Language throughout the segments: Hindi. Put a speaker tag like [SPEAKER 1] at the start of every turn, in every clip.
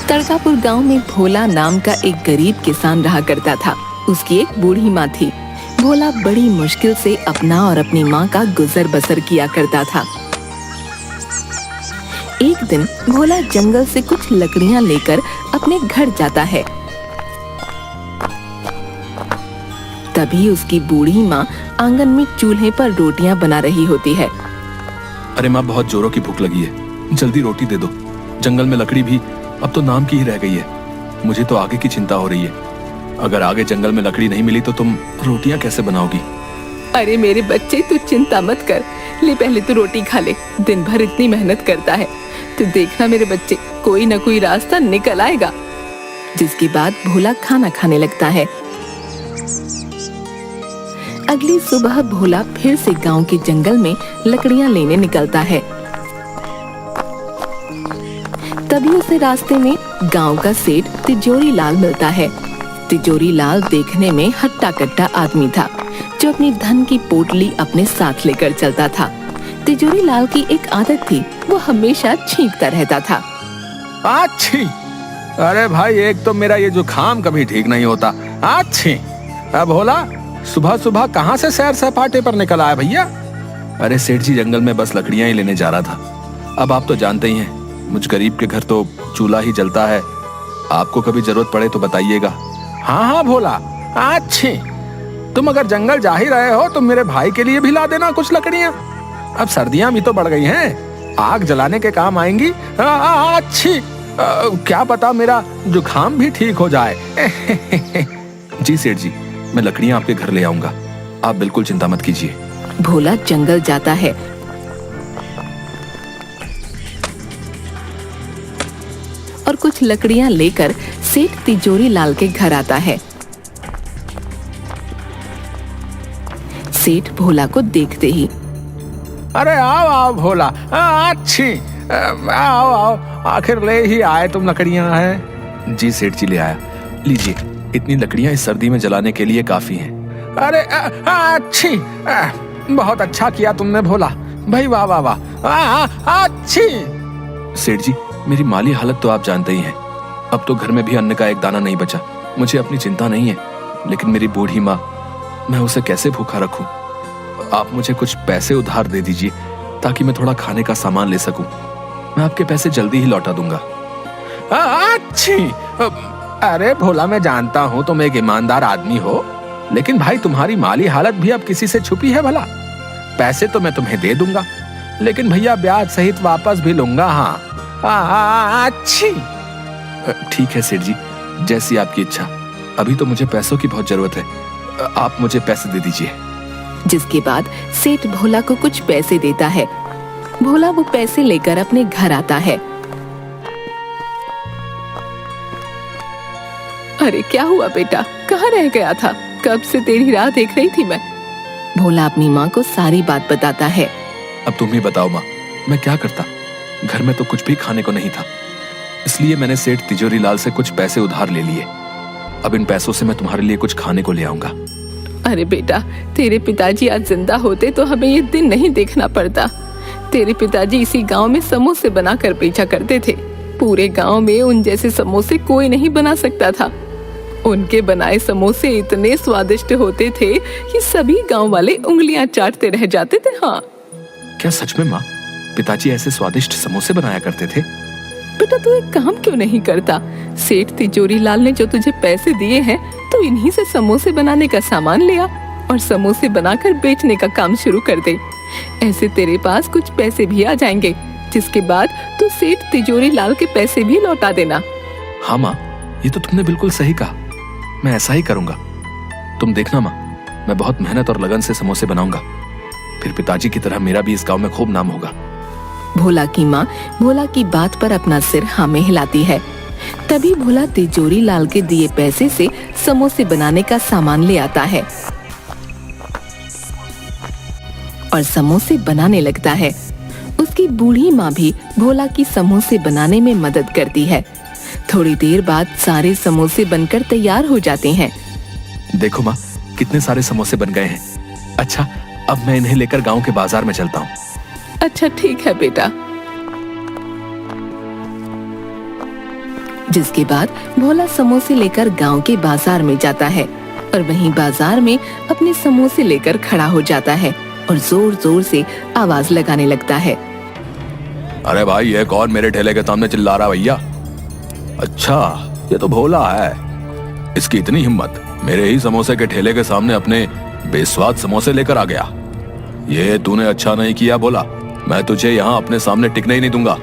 [SPEAKER 1] तड़कापुर गांव में भोला नाम का एक गरीब किसान रहा करता था। उसकी एक बूढ़ी माँ थी। भोला बड़ी मुश्किल से अपना और अपनी माँ का गुजर बसर किया करता था। एक दिन भोला जंगल से कुछ लकड़ियां लेकर अपने घर जाता है। तभी उसकी बूढ़ी माँ आंगन में चूल्हे पर रोटियां बना रही होती है।
[SPEAKER 2] अरे माँ, बहुत जोरों की भूख लगी है, जल्दी रोटी दे दो। जंगल में लकड़ी भी अब तो नाम की ही रह गई है। मुझे तो आगे की चिंता हो रही है। अगर आगे जंगल में लकड़ी नहीं मिली तो तुम रोटियां कैसे बनाओगी?
[SPEAKER 1] अरे मेरे बच्चे, तू चिंता मत कर। ले पहले तू रोटी खा ले। दिन भर इतनी मेहनत करता है, तो देखना मेरे बच्चे, कोई न कोई रास्ता निकल आएगा। जिसके बाद भोला खाना खाने लगता है। अगली सुबह भोला फिर से गांव के जंगल में लकड़ियां लेने निकलता है। तभी उसे रास्ते में गांव का सेठ तिजोरी लाल मिलता है। तिजोरी लाल देखने में हट्टा कट्टा आदमी था, जो अपनी धन की पोटली अपने साथ लेकर चलता था। तिजोरी लाल की एक आदत थी, वो हमेशा छींकता रहता था।
[SPEAKER 2] अच्छी, अरे भाई, एक तो मेरा ये जुकाम कभी ठीक नहीं होता। अच्छी, अब भोला सुबह सुबह कहाँ से सैर सपाटे पर निकल आया भैया? अरे सेठ जी, जंगल में बस लकड़ियां ही लेने जा रहा था। अब आप तो जानते ही हैं, मुझ गरीब के घर तो चूल्हा ही जलता है। आपको कभी जरूरत पड़े तो बताइएगा। हाँ हाँ भोला, अच्छी, तुम अगर जंगल जा ही रहे हो तो मेरे भाई के लिए भी ला देना कुछ लकड़ियां। अब सर्दियां भी तो बढ़ गई हैं, आग जलाने के काम आएंगी। अच्छी, क्या पता मेरा जुकाम भी ठीक हो जाए। जी सेठ जी, मैं लकड़ियां आपके घर ले आऊंगा, आप बिल्कुल चिंता मत कीजिए।
[SPEAKER 1] भोला जंगल जाता है और कुछ लकड़ियां लेकर सेठ तिजोरी लाल के घर आता है। सेठ भोला को देखते ही,
[SPEAKER 2] अरे आओ आओ भोला, अच्छी, आओ आओ, आखिर ले ही आए तुम लकड़ियां हैं। जी सेठ जी, ले आया, लीजिए, इतनी लकड़ियां इस सर्दी में जलाने के लिए काफी हैं। अरे अच्छी, बहुत अच्छा किया तुमने भोला भाई, वाह वाह वाह, अच्छी। सेठ जी, मेरी माली हालत तो आप जानते ही हैं। अब तो घर में भी अन्न का एक दाना नहीं बचा। मुझे अपनी चिंता नहीं है, लेकिन मेरी बूढ़ी माँ, मैं उसे कैसे भूखा रखूं? आप मुझे कुछ पैसे उधार दे दीजिए, ताकि मैं थोड़ा खाने का सामान ले सकूं। मैं आपके पैसे जल्दी ही लौटा दूंगा। अच्छी, अरे भोला, मैं जानता हूं तुम एक ईमानदार आदमी हो, लेकिन भाई तुम्हारी माली हालत भी अब किसी से छुपी है भला? पैसे तो मैं तुम्हें दे दूंगा, लेकिन भैया ब्याज सहित वापस भी लूंगा। हाँ अच्छी, ठीक है सेठ जी, जैसी आपकी इच्छा। अभी तो मुझे पैसों की बहुत जरूरत है, आप मुझे पैसे दे दीजिए।
[SPEAKER 1] जिसके बाद सेठ भोला को कुछ पैसे देता है। भोला वो पैसे लेकर अपने घर आता है। अरे क्या हुआ बेटा, कहाँ रह गया था? कब से तेरी राह देख रही थी मैं। भोला अपनी माँ को सारी बात बताता है।
[SPEAKER 2] अब तुम ही बताओ माँ, मैं क्या करता? घर में तो कुछ भी खाने को नहीं था, इसलिए मैंने सेठ तिजोरी लाल से कुछ पैसे उधार ले लिए। अब इन पैसों से मैं तुम्हारे लिए कुछ खाने को ले आऊंगा।
[SPEAKER 1] अरे बेटा, तेरे पिताजी आज जिंदा होते तो हमें ये दिन नहीं देखना पड़ता। तेरे पिताजी इसी गांव में समोसे बनाकर बेचा करते थे। पूरे गांव में उन जैसे समोसे कोई नहीं बना सकता था। उनके बनाए समोसे इतने स्वादिष्ट होते थे कि सभी गांव वाले उंगलियां चाटते रह जाते थे। हाँ,
[SPEAKER 2] क्या सच में माँ, पिताजी ऐसे स्वादिष्ट समोसे बनाया करते थे?
[SPEAKER 1] बेटा, तू एक काम क्यों नहीं करता? सेठ तिजोरी लाल ने जो तुझे पैसे दिए हैं, तो इन्हीं से समोसे बनाने का सामान ले आ और समोसे बनाकर बेचने का काम शुरू कर दे। ऐसे तेरे पास कुछ पैसे भी आ जाएंगे, जिसके बाद तू सेठ तिजोरी लाल के पैसे भी लौटा देना।
[SPEAKER 2] हाँ माँ, ये तो तुमने बिल्कुल सही कहा, मैं ऐसा ही करूंगा। तुम देखना माँ, मैं बहुत मेहनत और लगन से समोसे बनाऊंगा, फिर पिताजी की तरह मेरा भी इस गांव में खूब नाम होगा।
[SPEAKER 1] भोला की माँ भोला की बात पर अपना सिर हाँ में हिलाती है। तभी भोला तिजोरी लाल के दिए पैसे से समोसे बनाने का सामान ले आता है और समोसे बनाने लगता है। उसकी बूढ़ी माँ भी भोला की समोसे बनाने में मदद करती है। थोड़ी देर बाद सारे समोसे बनकर तैयार हो जाते हैं।
[SPEAKER 2] देखो माँ, कितने सारे समोसे बन गए हैं। अच्छा, अब मैं इन्हें लेकर गांव के बाजार में चलता हूँ।
[SPEAKER 1] अच्छा ठीक है बेटा। जिसके बाद भोला समोसे लेकर गांव के बाजार में जाता है और वहीं बाजार में अपने समोसे लेकर खड़ा हो जाता है और जोर जोर से आवाज लगाने लगता है।
[SPEAKER 2] अरे भाई, ये कौन मेरे ठेले के सामने चिल्ला रहा भैया? अच्छा, ये तो भोला है। इसकी इतनी हिम्मत, मेरे ही समोसे के ठेले के सामने अपने बेस्वाद समोसे लेकर आ गया। ये तूने अच्छा नहीं किया भोला, मैं तुझे यहाँ अपने सामने टिकने ही नहीं दूंगा।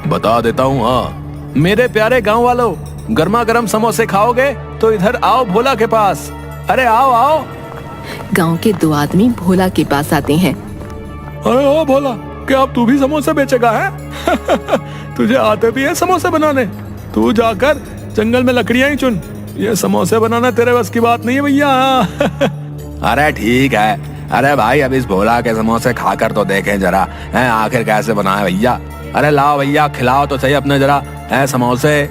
[SPEAKER 2] बता देता हूँ। हाँ, मेरे प्यारे गांव वालों, गर्मा गर्म समोसे खाओगे तो इधर आओ भोला के पास। अरे आओ आओ।
[SPEAKER 1] गांव के दो आदमी भोला के पास आते हैं।
[SPEAKER 2] अरे ओ भोला, क्या अब तू भी समोसे बेचेगा है? तुझे आते भी है समोसे बनाने? तू जाकर जंगल में लकड़ियां ही चुन, ये समोसे बनाना तेरे बस की बात नहीं है भैया। अरे ठीक है। अरे भाई, अब इस भोला के समोसे खाकर तो देखें जरा, हैं आखिर कैसे बनाए भैया। अरे लाओ भैया, खिलाओ तो सही अपने जरा हैं समोसे।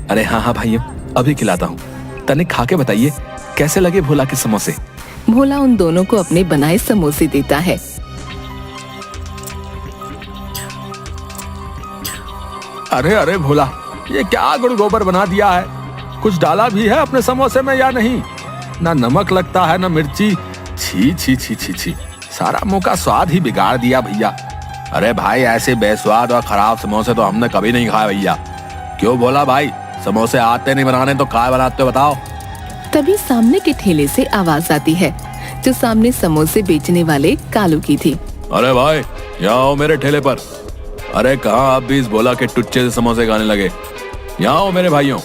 [SPEAKER 2] अरे हाँ हाँ भाइयों, अभी खिलाता हूँ। तनिक खा के बताइए कैसे लगे भोला के समोसे।
[SPEAKER 1] भोला उन दोनों को अपने बनाए समोसे देता है।
[SPEAKER 2] अरे अरे भोला, ये क्या गुड़ गोबर बना दिया है? कुछ डाला भी है अपने समोसे में या नहीं? ना नमक लगता है ना मिर्ची। छी छी छी छी छी, सारा मुंह का स्वाद ही बिगाड़ दिया भैया। अरे भाई, ऐसे बेस्वाद और खराब समोसे तो हमने कभी नहीं खाए भैया। क्यों भोला भाई, समोसे आते नहीं बनाने तो काय बनाते हो बताओ?
[SPEAKER 1] तभी सामने के ठेले से आवाज आती है, जो सामने समोसे बेचने वाले कालू की थी।
[SPEAKER 2] अरे भाई, यहाँ आओ मेरे ठेले पर। अरे कहाँ आप भी इस भोला के टुच्चे से समोसे खाने लगे? यहाँ आओ मेरे भाइयों,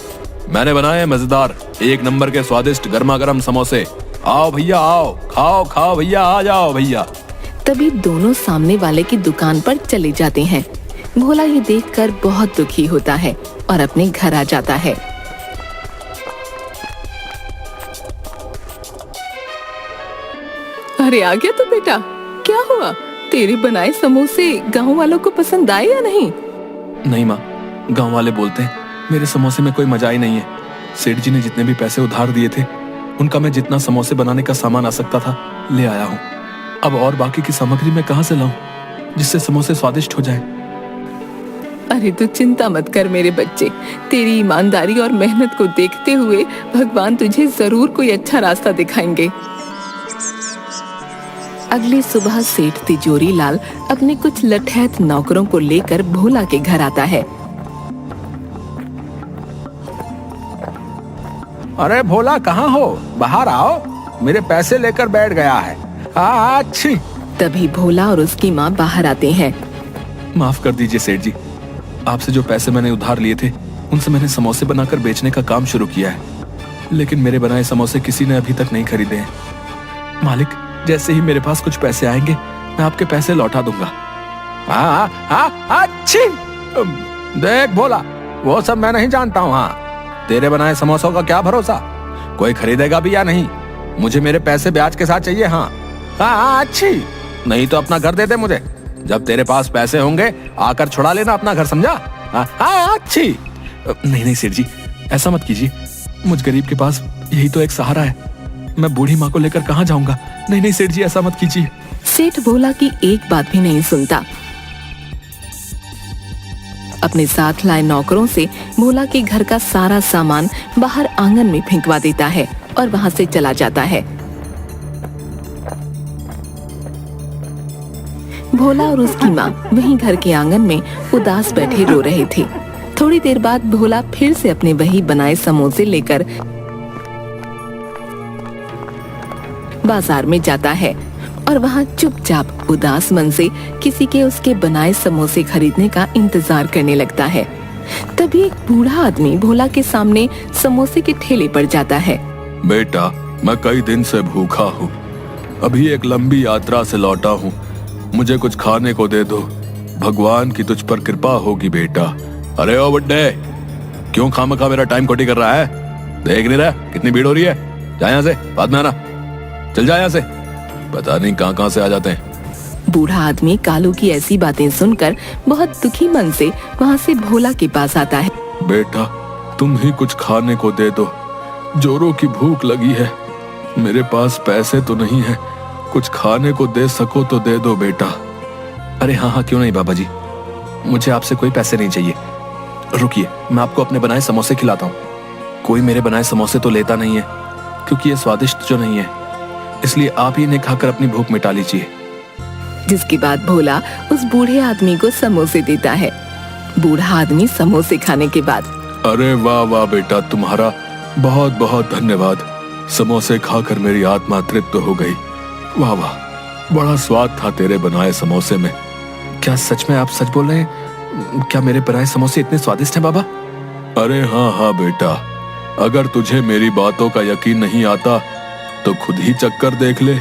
[SPEAKER 2] मैंने बनाए हैं मजेदार, एक नंबर के स्वादिष्ट गर्मा गर्म समोसे। आओ भैया आओ, खाओ खाओ भैया, आ जाओ भैया।
[SPEAKER 1] तभी दोनों सामने वाले की दुकान पर चले जाते हैं। भोला ये देखकर बहुत दुखी होता है और अपने घर आ जाता है। अरे आ गया तो बेटा, क्या हुआ? तेरे बनाए समोसे गांव वालों को पसंद आए या नहीं?
[SPEAKER 2] नहीं माँ, गांव वाले बोलते हैं मेरे समोसे में कोई मजा ही नहीं है। सेठ जी ने जितने भी पैसे उधार दिए थे, उनका मैं जितना समोसे बनाने का सामान आ सकता था ले आया हूँ। अब और बाकी की सामग्री मैं कहाँ से लाऊं जिससे समोसे स्वादिष्ट हो जाएं?
[SPEAKER 1] अरे तू चिंता मत कर मेरे बच्चे, तेरी ईमानदारी और मेहनत को देखते हुए भगवान तुझे जरूर कोई अच्छा रास्ता दिखाएंगे। अगली सुबह सेठ तिजोरी लाल अपने कुछ लठैत नौकरों को लेकर भोला के घर आता है।
[SPEAKER 2] अरे भोला, कहाँ हो? बाहर आओ, मेरे पैसे लेकर बैठ गया है। अच्छी।
[SPEAKER 1] तभी भोला और उसकी माँ बाहर आते हैं।
[SPEAKER 2] माफ कर दीजिए सेठ जी, आपसे जो पैसे मैंने उधार लिए थे उनसे मैंने समोसे बनाकर बेचने का काम शुरू किया है, लेकिन मेरे बनाए समोसे किसी ने अभी तक नहीं खरीदे हैं। मालिक, जैसे ही मेरे पास कुछ पैसे आएंगे मैं आपके पैसे लौटा दूंगा। अच्छी। देख भोला, वो सब मैं नहीं जानता हूँ। हाँ, तेरे बनाए समोसों का क्या भरोसा, कोई खरीदेगा भी या नहीं? मुझे मेरे पैसे ब्याज के साथ चाहिए। हाँ अच्छी, नहीं तो अपना घर दे दे मुझे। जब तेरे पास पैसे होंगे आकर छुड़ा लेना अपना घर, समझा? हाँ अच्छी। नहीं नहीं सेठ जी, ऐसा मत कीजिए, मुझ गरीब के पास यही तो एक सहारा है। मैं बूढ़ी माँ को लेकर कहाँ जाऊंगा? नहीं नहीं सेठ जी, ऐसा मत कीजिए।
[SPEAKER 1] सेठ भोला की एक बात भी नहीं सुनता। अपने साथ लाए नौकरों से भोला के घर का सारा सामान बाहर आंगन में फेंकवा देता है और वहां से चला जाता है। भोला और उसकी माँ वहीं घर के आंगन में उदास बैठे रो रहे थे। थोड़ी देर बाद भोला फिर से अपने वही बनाए समोसे लेकर बाजार में जाता है और वहाँ चुपचाप उदास मन से किसी के उसके बनाए समोसे खरीदने का इंतजार करने लगता है। तभी एक बूढ़ा आदमी भोला के सामने समोसे के ठेले पर जाता है।
[SPEAKER 2] बेटा, मैं कई दिन से भूखा हूँ, अभी एक लंबी यात्रा से लौटा हूँ, मुझे कुछ खाने को दे दो, भगवान की तुझ पर कृपा होगी बेटा। अरे ओ बुड्ढे, क्यों खामखा मेरा टाइम खोटी कर रहा है? देख नहीं रहा कितनी भीड़ हो रही है? जा यहाँ से, बाद में आना, चल जा यहाँ से। पता नहीं कहाँ से आ जाते हैं।
[SPEAKER 1] बूढ़ा आदमी कालू की ऐसी बातें सुनकर बहुत दुखी मन से वहाँ से भोला के पास आता है।
[SPEAKER 2] बेटा, तुम ही कुछ खाने को दे दो, जोरों की भूख लगी है, मेरे पास पैसे तो नहीं है, कुछ खाने को दे सको तो दे दो बेटा। अरे हाँ हाँ, क्यों नहीं बाबा जी, मुझे आपसे कोई पैसे नहीं चाहिए, रुकिए, मैं आपको अपने बनाए समोसे खिलाता हूँ। कोई मेरे बनाए समोसे तो लेता नहीं है, क्योंकि ये स्वादिष्ट जो नहीं है, इसलिए आप ही इन्हें खाकर अपनी भूख मिटा लीजिए।
[SPEAKER 1] जिसके बाद भोला उस बूढ़े आदमी को समोसे देता है। बूढ़ा आदमी समोसे खाने के बाद,
[SPEAKER 2] अरे वाह वाह बेटा, तुम्हारा बहुत बहुत धन्यवाद। समोसे खाकर मेरी आत्मा तृप्त हो गई। वाह वाह, बड़ा स्वाद था तेरे बनाए समोसे में। क्या सच में आप सच बोल रहे हैं? क्या मेरे बनाए समोसे इतने स्वादिष्ट हैं बाबा? अरे हाँ हाँ बेटा, अगर तुझे मेरी बातों का यकीन नहीं आता तो खुद ही चक्कर देख ले।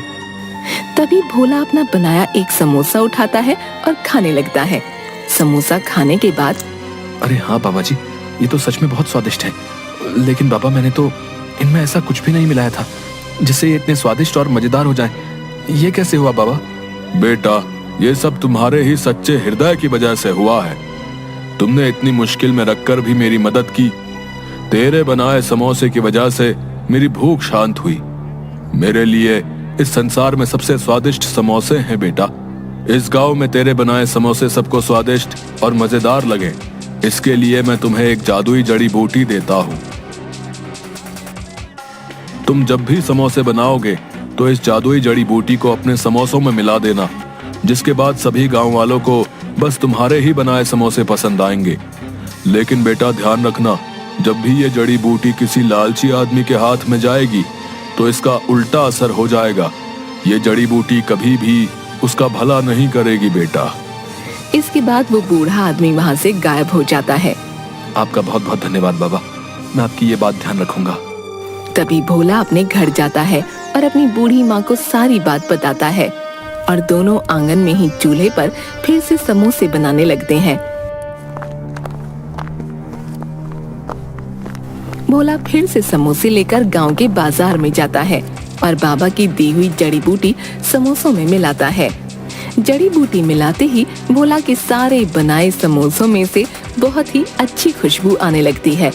[SPEAKER 1] तभी भोला अपना बनाया एक समोसा उठाता है और खाने लगता है। समोसा खाने के बाद,
[SPEAKER 2] अरे हाँ बाबा जी, ये तो सच में बहुत स्वादिष्ट है। लेकिन बाबा, मैंने तो इनमें ऐसा कुछ भी नहीं मिलाया था जिससे ये इतने स्वादिष्ट और मजेदार हो जाएं। ये कैसे हुआ बाबा? बेटा, ये सब तुम्हारे ही सच्चे हृदय की वजह से हुआ है। तुमने इतनी मुश्किल में रखकर भी मेरी मदद की। तेरे बनाए समोसे की वजह से मेरी भूख शांत हुई। मेरे लिए इस संसार में सबसे स्वादिष्ट समोसे हैं बेटा। इस गांव में तेरे बनाए समोसे सबको स्वादिष्ट और मजेदार लगे, इसके लिए मैं तुम्हें एक जादुई जड़ी बूटी देता हूँ। तुम जब भी समोसे बनाओगे तो इस जादुई जड़ी बूटी को अपने समोसों में मिला देना, जिसके बाद सभी गांव वालों को बस तुम्हारे ही बनाए समोसे पसंद आएंगे। लेकिन बेटा ध्यान रखना, जब भी ये जड़ी बूटी किसी लालची आदमी के हाथ में जाएगी तो इसका उल्टा असर हो जाएगा। ये जड़ी बूटी कभी भी उसका भला नहीं करेगी बेटा।
[SPEAKER 1] इसके बाद वो बूढ़ा आदमी वहाँ से गायब हो जाता है।
[SPEAKER 2] आपका बहुत बहुत धन्यवाद बाबा, मैं आपकी ये बात ध्यान रखूंगा।
[SPEAKER 1] तभी भोला अपने घर जाता है और अपनी बूढ़ी माँ को सारी बात बताता है और दोनों आंगन में ही चूल्हे पर फिर से समोसे बनाने लगते हैं। भोला फिर से समोसे लेकर गांव के बाजार में जाता है और बाबा की दी हुई जड़ी बूटी समोसों में मिलाता है। जड़ी बूटी मिलाते ही भोला के सारे बनाए समोसों में से बहुत ही अच्छी खुशबू आने लगती है।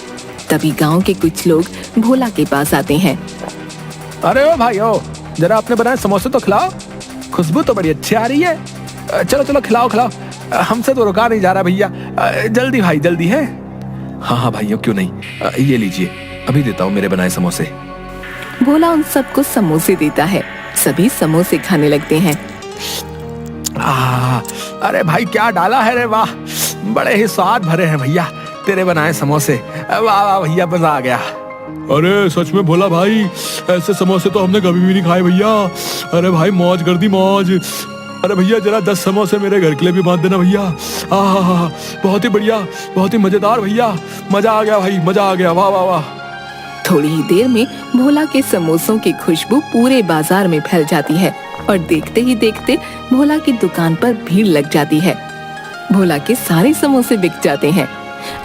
[SPEAKER 1] तभी गांव के कुछ लोग भोला के पास आते हैं।
[SPEAKER 2] अरे ओ भाइयों, जरा अपने बनाए समोसे तो खिलाओ, खुशबू तो बड़ी अच्छी आ रही है। चलो चलो खिलाओ खिलाओ, हमसे तो रुका नहीं जा रहा भैया। जल्दी भाई जल्दी है। हाँ हाँ भाइयों, क्यों नहीं, ये लीजिए, अभी देता हूँ मेरे बनाए समोसे।
[SPEAKER 1] भोला उन सबको समोसे देता है। सभी समोसे खाने लगते हैं।
[SPEAKER 2] अरे भाई क्या डाला है रे, वाह, बड़े ही स्वाद भरे हैं भैया तेरे बनाए समोसे। वाह वाह भैया, मजा आ गया। अरे सच में भोला भाई, ऐसे समोसे तो हमने कभी भी नहीं खाए भैया। अरे भाई मौज कर दी मौज। अरे भैया जरा 10 समोसे मेरे घर के लिए भी बांध देना भैया। बहुत ही बढ़िया, बहुत ही मजेदार भैया, मजा आ गया भाई, मजा आ गया। वाह वाह वाह।
[SPEAKER 1] थोड़ी ही देर में भोला के समोसों की खुशबू पूरे बाजार में फैल जाती है और देखते ही देखते भोला की दुकान पर भीड़ लग जाती है। भोला के सारे समोसे बिक जाते हैं।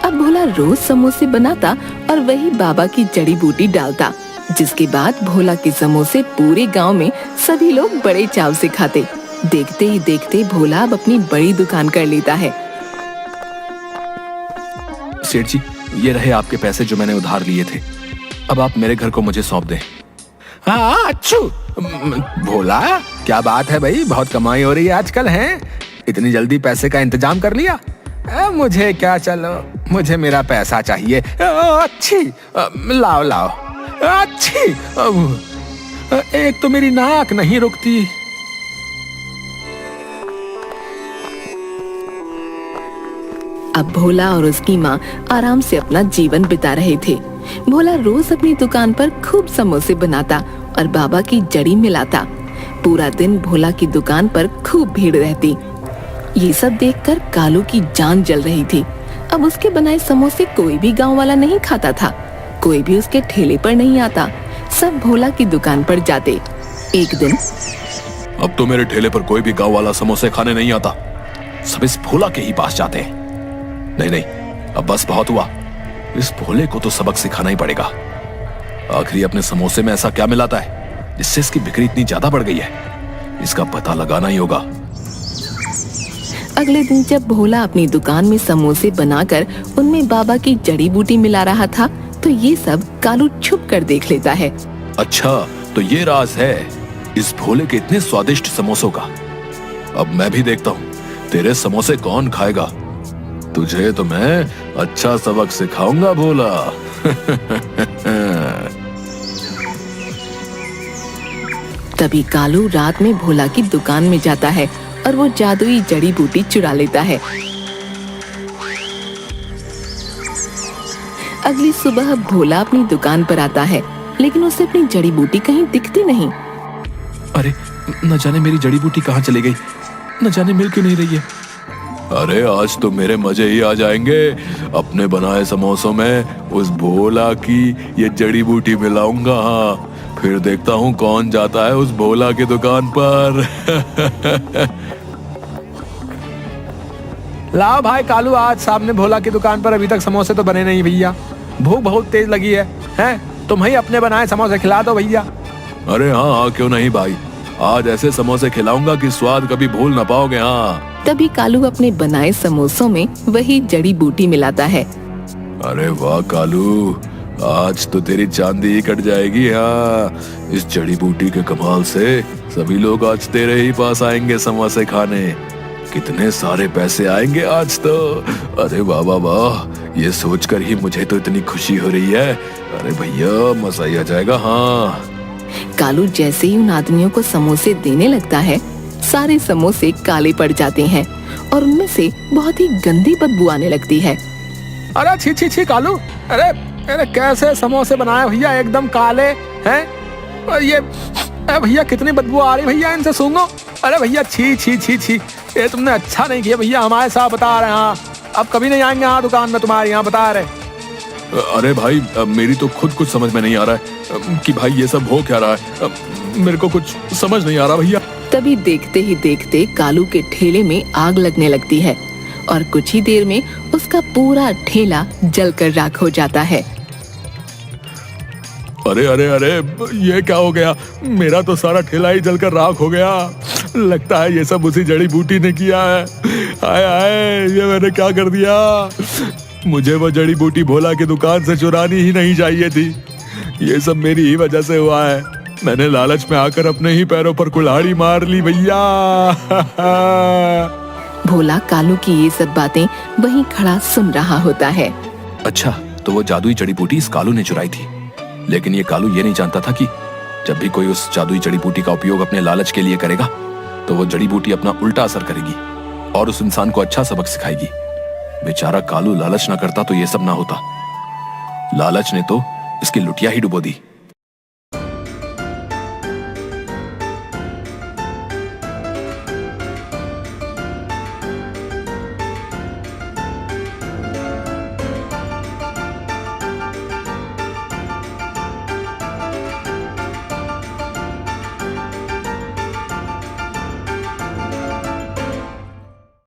[SPEAKER 1] अब भोला रोज समोसे बनाता और वही बाबा की जड़ी बूटी डालता, जिसके बाद भोला के समोसे पूरे गांव में सभी लोग बड़े चाव से खाते। देखते ही देखते भोला अब अपनी बड़ी दुकान कर लेता है।
[SPEAKER 2] सेठ जी, ये रहे आपके पैसे जो मैंने उधार लिए थे। अब आप मेरे घर को मुझे सौंप दें। हाँ अच्छू। भोला क्या बात है भाई, बहुत कमाई हो रही है आजकल है, इतनी जल्दी पैसे का इंतजाम कर लिया। मुझे क्या, चलो मुझे मेरा पैसा चाहिए। अच्छी, लाओ लाओ। अच्छी, एक तो मेरी नाक नहीं रुकती।
[SPEAKER 1] अब भोला और उसकी माँ आराम से अपना जीवन बिता रहे थे। भोला रोज अपनी दुकान पर खूब समोसे बनाता और बाबा की जड़ी मिलाता। पूरा दिन भोला की दुकान पर खूब भीड़ रहती। ये सब देखकर कालू की जान जल रही थी। अब उसके बनाए समोसे कोई भी गांव वाला नहीं खाता था, कोई भी उसके ठेले पर नहीं आता, सब भोला की दुकान पर जाते। एक दिन,
[SPEAKER 2] अब तो मेरे ठेले पर कोई भी गांव वाला समोसे खाने नहीं आता, सब इस भोला के ही पास जाते हैं। नहीं नहीं, अब बस बहुत हुआ, इस भोले को तो सबक सिखाना ही पड़ेगा। आखिर अपने समोसे में ऐसा क्या मिलाता है जिससे इसकी बिक्री इतनी ज्यादा बढ़ गई है, इसका पता लगाना ही होगा।
[SPEAKER 1] अगले दिन जब भोला अपनी दुकान में समोसे बनाकर उनमें बाबा की जड़ी बूटी मिला रहा था, तो ये सब कालू छुप कर देख लेता है।
[SPEAKER 2] अच्छा, तो ये राज है इस भोले के इतने स्वादिष्ट समोसों का। अब मैं भी देखता हूँ तेरे समोसे कौन खाएगा। तुझे तो मैं अच्छा सबक सिखाऊंगा भोला।
[SPEAKER 1] तभी कालू रात में भोला की दुकान में जाता है और वो जादुई जड़ी बूटी चुरा लेता है। अगली सुबह भोला अपनी दुकान पर आता है, लेकिन उसे अपनी जड़ी बूटी कहीं दिखती नहीं।
[SPEAKER 2] अरे न जाने मेरी जड़ी बूटी कहाँ चली गई, न जाने मिल क्यों नहीं रही है। अरे आज तो मेरे मजे ही आ जाएंगे। अपने बनाए समोसों में उस भोला की ये जड़ी बूटी मिलाऊंगा। हाँ, फिर देखता हूँ कौन जाता है उस भोला की दुकान पर। लाओ भाई कालू, आज सामने भोला की दुकान पर अभी तक समोसे तो बने नहीं भैया। भूख बहुत तेज लगी है, हैं? तुम ही अपने बनाए समोसे खिला दो भैया। अरे हाँ हाँ, क्यों नहीं भाई, आज ऐसे समोसे खिलाऊंगा कि स्वाद कभी भूल ना पाओगे। हाँ।
[SPEAKER 1] तभी कालू अपने बनाए समोसों में वही जड़ी बूटी मिलाता है।
[SPEAKER 2] अरे वाह कालू, आज तो तेरी चांदी ही कट जाएगी। हाँ, इस जड़ी बूटी के कमाल से सभी लोग आज तेरे ही पास आएंगे समोसे खाने। कितने सारे पैसे आएंगे आज तो। अरे वाह वाह वाह, ये सोचकर ही मुझे तो इतनी खुशी हो रही है। अरे भैया मजा ही आ जाएगा। हाँ।
[SPEAKER 1] कालू जैसे ही उन आदमियों को समोसे देने लगता है, सारे समोसे काले पड़ जाते हैं और उनमें से बहुत ही गंदी बदबू आने लगती है।
[SPEAKER 2] अरे छी छी छी कालू, अरे अरे कैसे समोसे बनाए भैया, एकदम काले हैं। और ये भैया कितनी बदबू आ रही भैया, इनसे सूंघो। अरे भैया छी छी छी छी, ये तुमने अच्छा नहीं किया भैया, हमारे साथ बता रहे हैं। हाँ, अब कभी नहीं आएंगे यहाँ दुकान में तुम्हारे यहाँ, बता रहे। अरे भाई मेरी तो खुद कुछ समझ में नहीं आ रहा है कि भाई ये सब हो क्या रहा है। मेरे को कुछ समझ नहीं आ रहा भैया।
[SPEAKER 1] तभी देखते ही देखते कालू के ठेले में आग लगने लगती है और कुछ ही देर में उसका पूरा ठेला जलकर राख हो जाता है।
[SPEAKER 2] अरे अरे अरे, ये क्या हो गया, मेरा तो सारा ठेला ही जलकर राख हो गया। लगता है ये सब उसी जड़ी बूटी ने किया है। हाय हाय, ये मैंने क्या कर दिया। मुझे वो जड़ी बूटी भोला की दुकान से चुरानी ही नहीं चाहिए थी। ये सब मेरी ही वजह से हुआ है। मैंने लालच में आकर अपने ही पैरों पर कुल्हाड़ी मार ली भैया।
[SPEAKER 1] भोला कालू की ये सब बातें वहीं खड़ा सुन रहा होता है।
[SPEAKER 2] अच्छा, तो वो जादुई जड़ी बूटी इस कालू ने चुराई थी, लेकिन ये कालू ये नहीं जानता था कि जब भी कोई उस जादुई जड़ी बूटी का उपयोग अपने लालच के लिए करेगा तो वो जड़ी बूटी अपना उल्टा असर करेगी और उस इंसान को अच्छा सबक सिखाएगी। बेचारा कालू लालच ना करता तो ये सब ना होता। लालच ने तो इसकी लुटिया ही डुबो दी।